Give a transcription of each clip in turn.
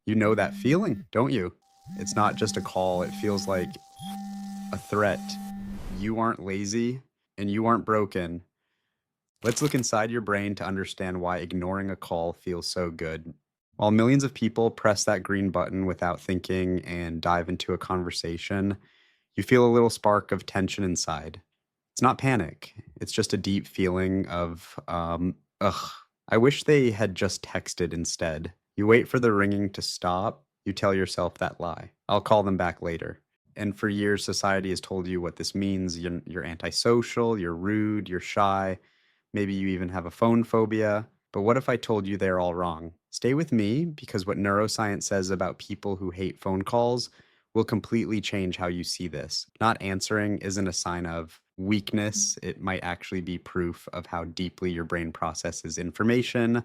You know that feeling, don't you? It's not just a call, it feels like a threat. You aren't lazy and you aren't broken. Let's look inside your brain to understand why ignoring a call feels so good. While millions of people press that green button without thinking and dive into a conversation, you feel a little spark of tension inside. It's not panic, it's just a deep feeling of, ugh, I wish they had just texted instead. You wait for the ringing to stop, you tell yourself that lie. I'll call them back later. And for years, society has told you what this means. You're antisocial, you're rude, you're shy. Maybe you even have a phone phobia. But what if I told you they're all wrong? Stay with me because what neuroscience says about people who hate phone calls will completely change how you see this. Not answering isn't a sign of weakness, it might actually be proof of how deeply your brain processes information.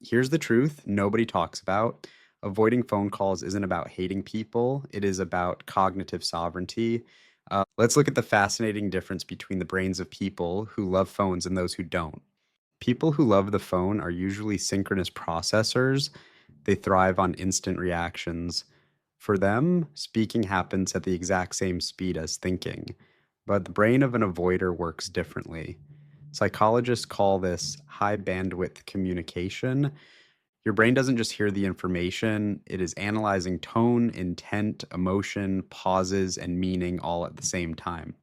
Here's the truth nobody talks about. Avoiding phone calls isn't about hating people, it is about cognitive sovereignty. Let's look at the fascinating difference between the brains of people who love phones and those who don't. People who love the phone are usually synchronous processors. They thrive on instant reactions. For them, speaking happens at the exact same speed as thinking. But the brain of an avoider works differently. Psychologists call this high bandwidth communication. Your brain doesn't just hear the information, it is analyzing tone, intent, emotion, pauses, and meaning all at the same time.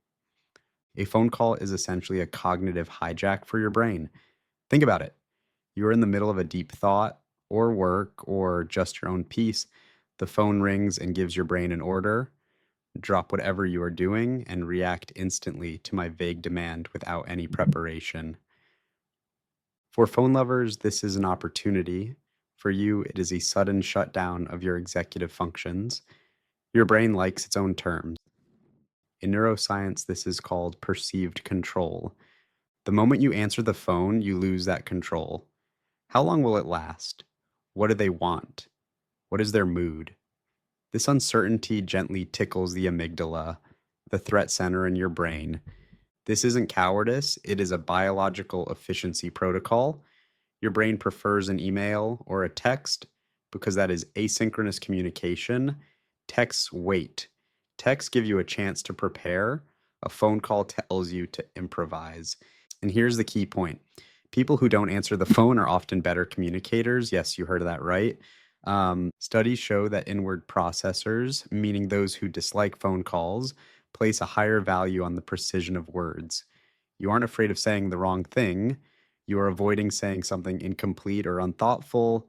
A phone call is essentially a cognitive hijack for your brain. Think about it. You're in the middle of a deep thought, or work, or just your own peace. The phone rings and gives your brain an order. Drop whatever you are doing and react instantly to my vague demand without any preparation. For phone lovers, this is an opportunity. For you, it is a sudden shutdown of your executive functions. Your brain likes its own terms. In neuroscience, this is called perceived control. The moment you answer the phone, you lose that control. How long will it last? What do they want? What is their mood? This uncertainty gently tickles the amygdala, the threat center in your brain. This isn't cowardice, it is a biological efficiency protocol. Your brain prefers an email or a text because that is asynchronous communication. Texts wait. Texts give you a chance to prepare. A phone call tells you to improvise. And here's the key point. People who don't answer the phone are often better communicators. Yes, you heard that right. Studies show that inward processors, meaning those who dislike phone calls, place a higher value on the precision of words. You aren't afraid of saying the wrong thing. You are avoiding saying something incomplete or unthoughtful.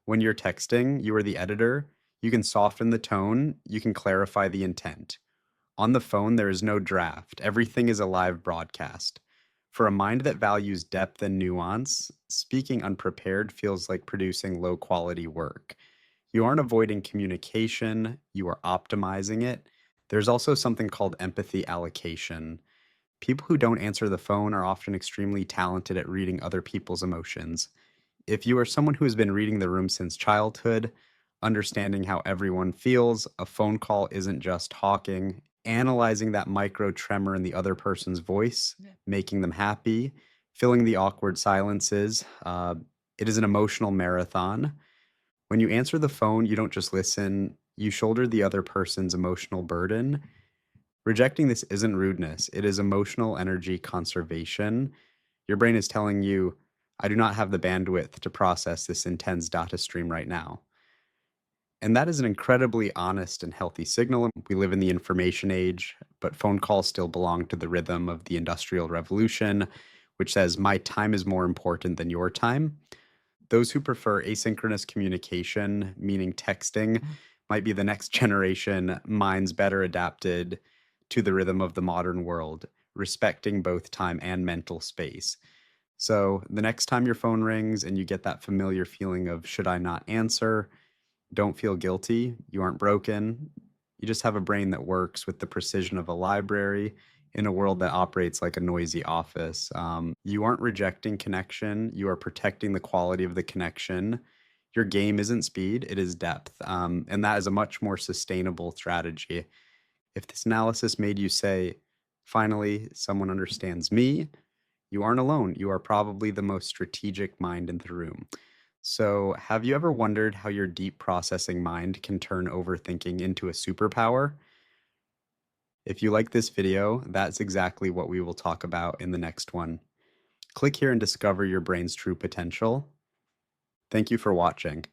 When you're texting, you are the editor. You can soften the tone, you can clarify the intent. On the phone, there is no draft. Everything is a live broadcast. For a mind that values depth and nuance, speaking unprepared feels like producing low quality work. You aren't avoiding communication, you are optimizing it. There's also something called empathy allocation. People who don't answer the phone are often extremely talented at reading other people's emotions. If you are someone who has been reading the room since childhood, understanding how everyone feels, a phone call isn't just talking, analyzing that micro tremor in the other person's voice, making them happy, filling the awkward silences. It is an emotional marathon. When you answer the phone, you don't just listen, you shoulder the other person's emotional burden. Rejecting this isn't rudeness, it is emotional energy conservation. Your brain is telling you, I do not have the bandwidth to process this intense data stream right now. And that is an incredibly honest and healthy signal. We live in the information age, but phone calls still belong to the rhythm of the Industrial Revolution, which says, my time is more important than your time. Those who prefer asynchronous communication, meaning texting, might be the next generation minds better adapted to the rhythm of the modern world, respecting both time and mental space. So the next time your phone rings and you get that familiar feeling of should I not answer, don't feel guilty. You aren't broken. You just have a brain that works with the precision of a library in a world that operates like a noisy office. You aren't rejecting connection. You are protecting the quality of the connection. Your game isn't speed, it is depth. And that is a much more sustainable strategy. If this analysis made you say, finally, someone understands me, you aren't alone. You are probably the most strategic mind in the room. So, have you ever wondered how your deep processing mind can turn overthinking into a superpower? If you like this video, that's exactly what we will talk about in the next one. Click here and discover your brain's true potential. Thank you for watching.